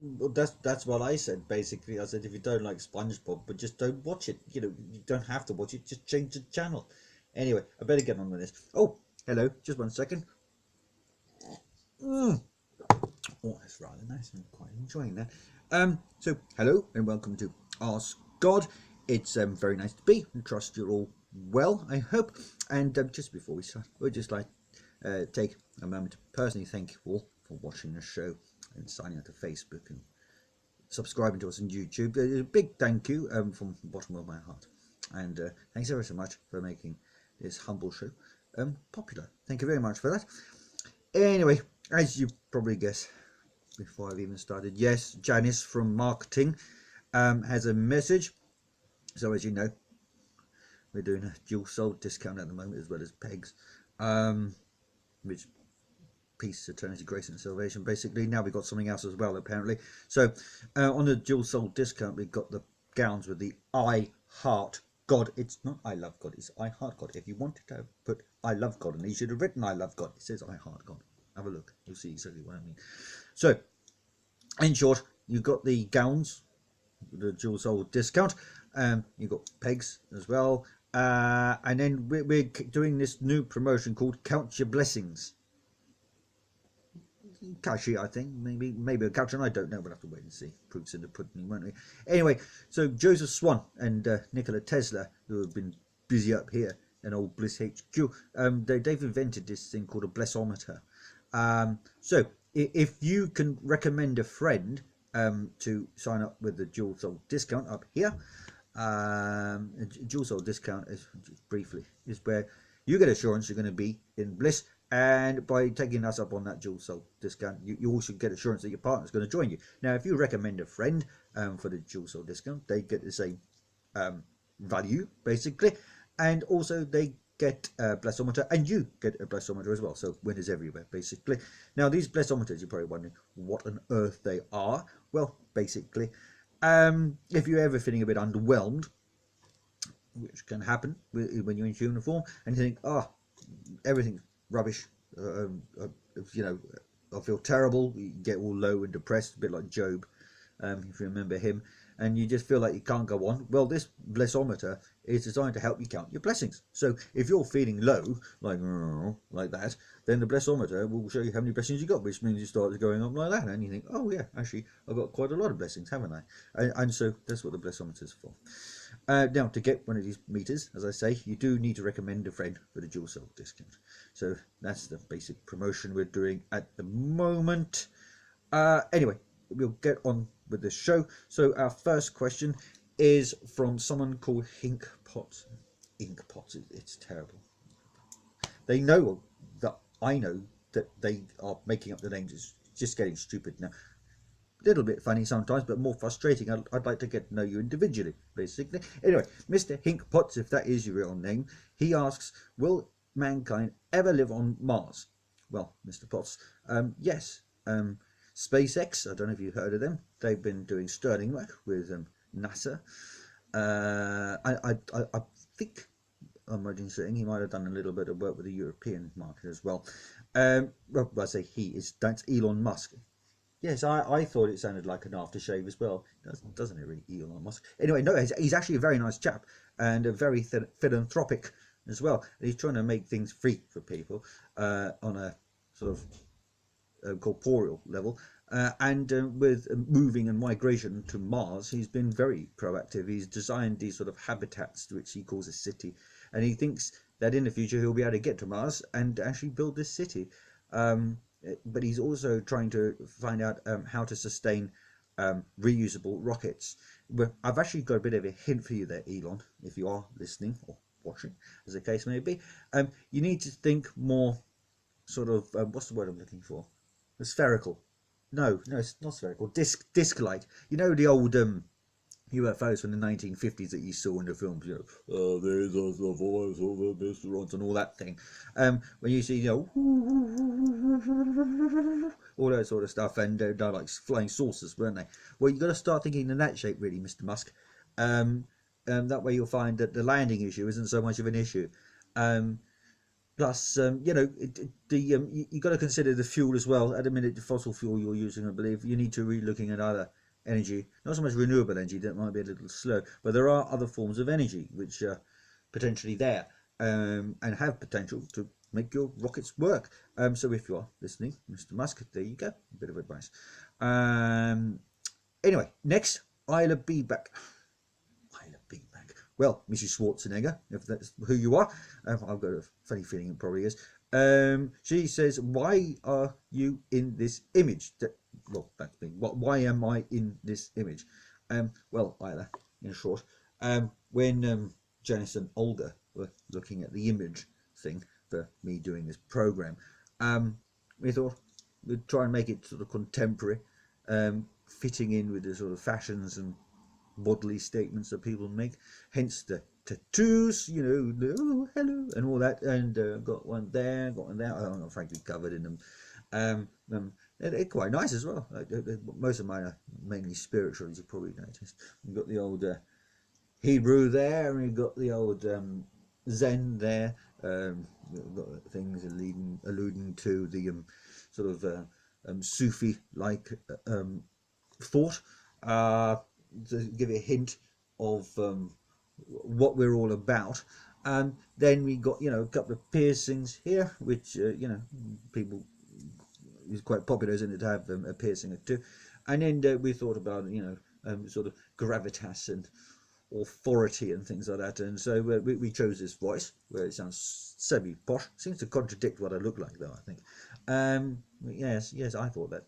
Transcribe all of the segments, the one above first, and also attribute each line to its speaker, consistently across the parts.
Speaker 1: Well, that's what I said basically. I said if you don't like SpongeBob, but just don't watch it. You know, you don't have to watch it. Just change the channel. Anyway, I better get on with this. Oh, hello. Just 1 second. Mm. Oh, that's rather nice. I'm quite enjoying that. So hello and welcome to Ask God. It's very nice to be. I trust you're all well. I hope. And just before we start, we'd just like take a moment to personally thank you all for watching the show and signing up to Facebook and subscribing to us on YouTube. A big thank you from the bottom of my heart. And thanks ever so much for making this humble show popular. Thank you very much for that. Anyway, as you probably guess before I've even started, yes, Janice from marketing has a message. So as you know, we're doing a dual sold discount at the moment as well as pegs, which peace, eternity, grace, and salvation. Basically, now we've got something else as well, apparently. So, on the dual soul discount, we've got the gowns with the I heart God. It's not I love God, it's I heart God. If you wanted to put I love God, and you should have written I love God, it says I heart God. Have a look, you'll see exactly what I mean. So, in short, you've got the gowns, the dual soul discount. You've got pegs as well. And then we're doing this new promotion called Count Your Blessings. Catchy, I think. Maybe a catch, and I don't know. We'll have to wait and see. Proofs in the pudding, won't we? Anyway, so Joseph Swan and Nikola Tesla, who have been busy up here in old Bliss HQ, they've invented this thing called a Blessometer. So if you can recommend a friend to sign up with the dual soul discount up here, dual soul discount is briefly is where you get assurance you're going to be in bliss, and by taking us up on that dual soul discount, you also get assurance that your partner's going to join you. Now, if you recommend a friend for the dual soul discount, they get the same value basically, and also they get a Blessometer, and you get a Blessometer as well. So winners everywhere, basically. Now, these Blessometers, you're probably wondering what on earth they are. Well, basically, if you're ever feeling a bit underwhelmed, which can happen when you're in human form, and you think, oh, everything's rubbish, you know, I feel terrible, you get all low and depressed, a bit like Job, if you remember him, and you just feel like you can't go on. Well, this Blessometer is designed to help you count your blessings. So if you're feeling low, like that, then the Blessometer will show you how many blessings you got, which means you start going up like that, and you think, oh yeah, actually, I've got quite a lot of blessings, haven't I? And so that's what the Blessometer is for. Now, to get one of these meters, as I say, you do need to recommend a friend for the dual soul discount. So that's the basic promotion we're doing at the moment. Anyway, we'll get on with the show. So our first question is from someone called Hinkpot. Inkpot, it's terrible. They know that I know that they are making up the names. It's just getting stupid now. A little bit funny sometimes, but more frustrating. I'd like to get to know you individually, basically. Anyway, Mr. Hinkpotts, if that is your real name, he asks, will mankind ever live on Mars? Well, Mr. Potts, yes. SpaceX, I don't know if you've heard of them. They've been doing sterling work with NASA. I think I'm right in saying he might have done a little bit of work with the European market as well. Well, I say he is, that's Elon Musk. Yes, I thought it sounded like an aftershave as well. Doesn't it really, Elon Musk? Anyway, no, he's actually a very nice chap and a very philanthropic as well. He's trying to make things free for people on a sort of corporeal level. And with moving and migration to Mars, he's been very proactive. He's designed these sort of habitats, which he calls a city. And he thinks that in the future he'll be able to get to Mars and actually build this city. But he's also trying to find out how to sustain reusable rockets. Well, I've actually got a bit of a hint for you there, Elon, if you are listening or watching, as the case may be. You need to think more sort of, what's the word I'm looking for? Spherical. No, it's not spherical. Disc-like. You know the old UFOs from the 1950s that you saw in the films, you know, there's a voice over restaurants and all that thing. When you see, you know, all that sort of stuff, and they're like flying saucers, weren't they? Well, you've got to start thinking in that shape, really, Mr. Musk. That way you'll find that the landing issue isn't so much of an issue. Um, Plus, you got to consider the fuel as well. At the minute, the fossil fuel you're using, I believe, you need to be looking at other energy, not so much renewable energy, that might be a little slow, but there are other forms of energy which are potentially there, and have potential to make your rockets work. So if you are listening, Mr. Musk, there you go, a bit of advice. Anyway, next, Isla B back. Isla B back. Well, Mrs Schwarzenegger, if that's who you are, I've got a funny feeling it probably is. She says, "Why are you in this image?" Well, that's me. Why am I in this image? Well, Isla, in short, when Janice and Olga were looking at the image thing for me doing this program, we thought we'd try and make it sort of contemporary, fitting in with the sort of fashions and bodily statements that people make. Hence the tattoos, oh, hello, and all that. And got one there, got one there. I'm not frankly covered in them. They're quite nice as well. Most of mine are mainly spiritual, as you probably noticed. We've got the old Hebrew there, and we've got the old Zen there. We've got things alluding to the sort of Sufi-like thought, to give a hint of what we're all about. Then we got a couple of piercings here, which people, is quite popular, isn't it, to have a piercing or two. And then we thought about sort of gravitas and authority and things like that, and so we chose this voice where it sounds semi-posh. Seems to contradict what I look like, though, I think. Yes, I thought that.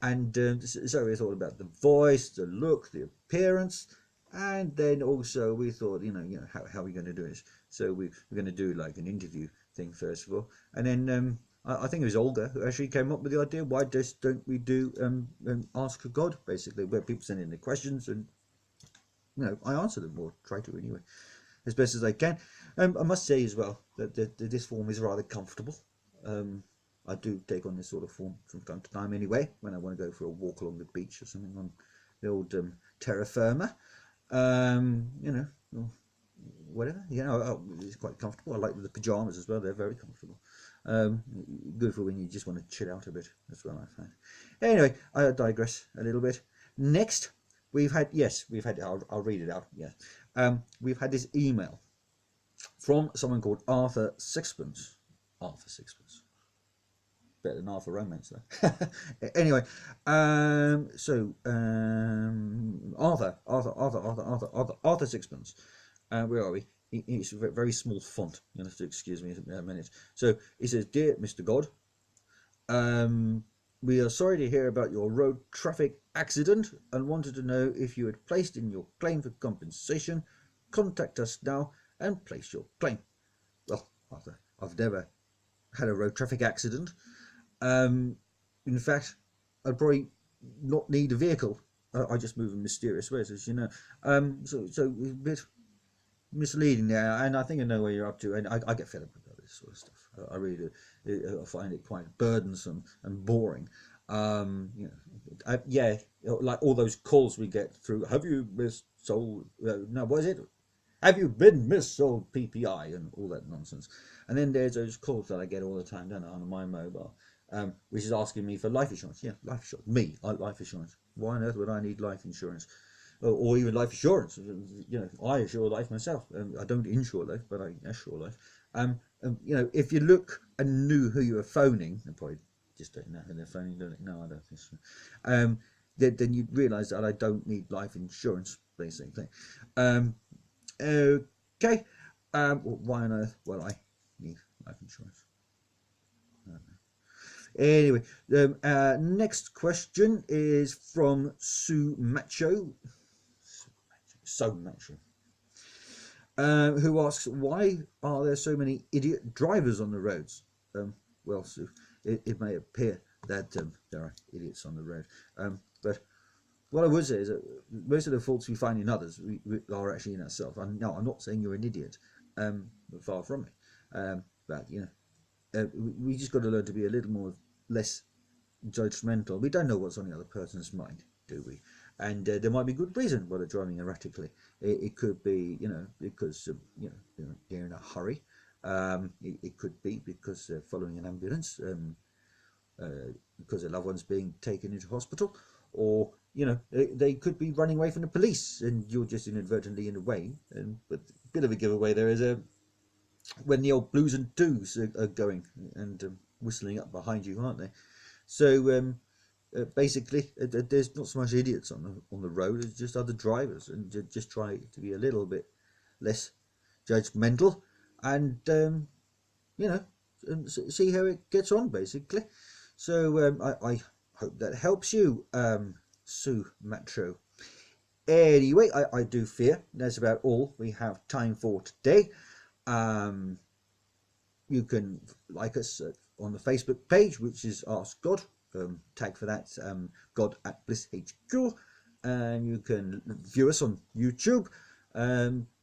Speaker 1: So we thought about the voice, the look, the appearance, and then also we thought, how are we going to do this? So we're going to do like an interview thing first of all, and then I think it was Olga who actually came up with the idea. Why don't we do Ask God, basically, where people send in their questions and I answer them, or try to anyway, as best as I can. I must say as well that this form is rather comfortable. I do take on this sort of form from time to time anyway, when I want to go for a walk along the beach or something on the old terra firma. Or whatever. It's quite comfortable. I like the pajamas as well. They're very comfortable. Good for when you just want to chill out a bit. That's what I find. Anyway, I digress a little bit. Next, we've had, I'll read it out. Yeah. We've had this email from someone called Arthur Sixpence. Arthur Sixpence. Better than Arthur Romance, though. Anyway, Arthur Sixpence. Where are we? It's a very small font. You'll have to excuse me a minute. So he says, "Dear Mr. God, we are sorry to hear about your road traffic accident and wanted to know if you had placed in your claim for compensation. Contact us now and place your claim." Well, Arthur, I've never had a road traffic accident. In fact, I'd probably not need a vehicle. I just move in mysterious ways, as you know. So a bit misleading there, and I think I know where you're up to, and I get fed up with this sort of stuff. I really do. I find it quite burdensome and boring. Like all those calls we get through. Have you missold? No, what is it? Have you been missold PPI and all that nonsense? And then there's those calls that I get all the time, don't I, on my mobile, which is asking me for life insurance. Yeah, life insurance. Me, life insurance. Why on earth would I need life insurance? Or even life assurance? I assure life myself. I don't insure life, but I assure life. If you look and knew who you were phoning, and probably just don't know who they're phoning, don't they? No, I don't think so. Then you'd realise that I don't need life insurance, basically. Okay. Why on earth? Well, I need life insurance. Anyway, next question is from Sue Macho. So Macho. Who asks, why are there so many idiot drivers on the roads? Well, Sue, it may appear that there are idiots on the road. But what I would say is that most of the faults we find in others we are actually in ourselves. I'm not saying you're an idiot. Far from it. But we just got to learn to be a little less judgmental. We don't know what's on the other person's mind, do we? And there might be good reason why they're driving erratically. It could be, because they're in a hurry, It could be because they're following an ambulance, because their loved one's being taken into hospital, or they could be running away from the police, and you're just inadvertently in the way. But a bit of a giveaway there is when the old blues and twos are going and whistling up behind you, aren't they? So basically, there's not so much idiots on the road. It's just other drivers, and just try to be a little bit less judgmental, and see how it gets on, basically. So I hope that helps you, Sue Matro. Anyway, I do fear that's about all we have time for today. You can like us on the Facebook page, which is Ask God. Tag for that, God at Bliss HQ. And you can view us on YouTube.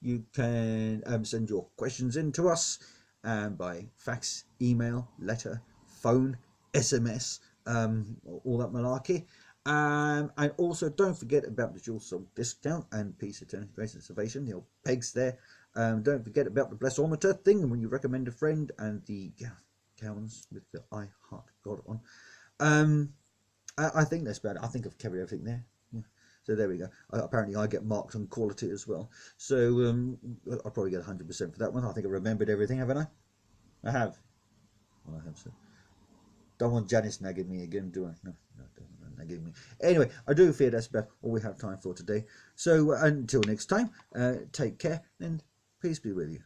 Speaker 1: You can send your questions in to us by fax, email, letter, phone, SMS, all that malarkey. And also don't forget about the dual soul discount and peace, eternity, grace and salvation, the old pegs there. Don't forget about the Blessometer thing when you recommend a friend, and the Cowans with the I Heart God on. I think that's about it. I think I've covered everything there. Yeah. So there we go. Apparently I get marked on quality as well. So I'll probably get 100% for that one. I think I remembered everything, haven't I? I have. Well, I have, so. Don't want Janice nagging me again, do I? No, don't want her nagging me. Anyway, I do fear that's about all we have time for today. So until next time, take care and peace be with you.